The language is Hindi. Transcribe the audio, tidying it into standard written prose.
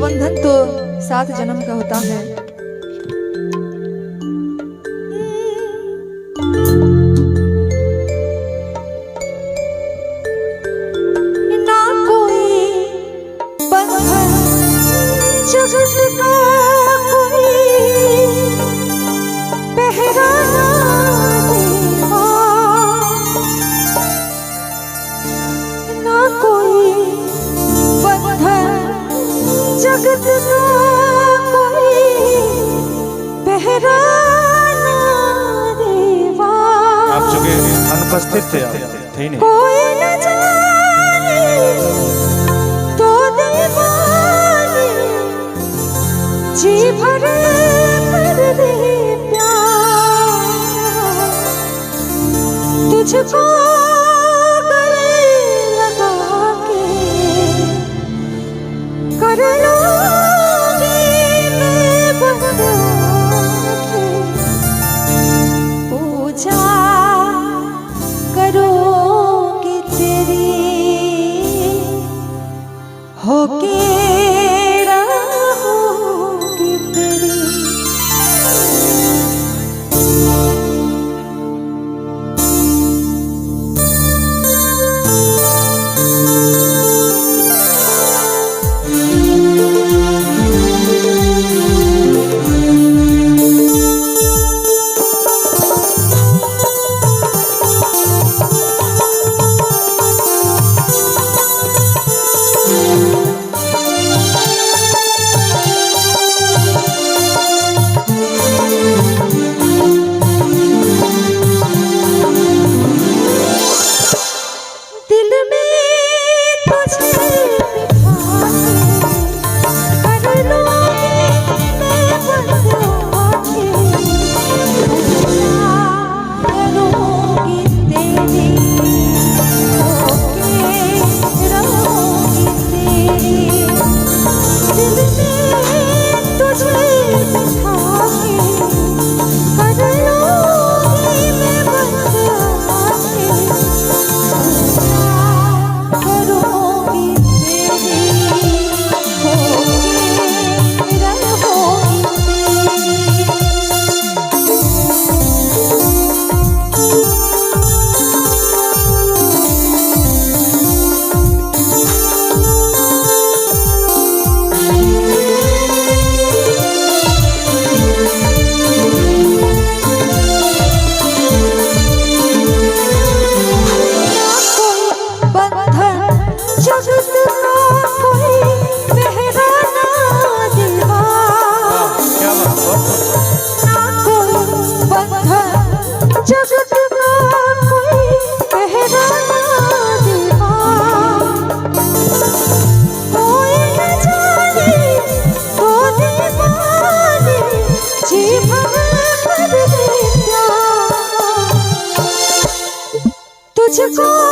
बंधन तो 7 जन्म का होता है। ना कोई बंधन जगत का कोई पहरा ना देवा, ना कोई बंधन जगत का कोई पहरा ना देवा। आप जो के अनुपस्थित थे, आप थे नहीं। कोई न जाने तो दीवाने जी भर कर दे प्यार, तुझको गले लगा के कर लूंगी मैं बंधा के, पूजा करोगी तेरी होके रहोगी तेरी। तुझको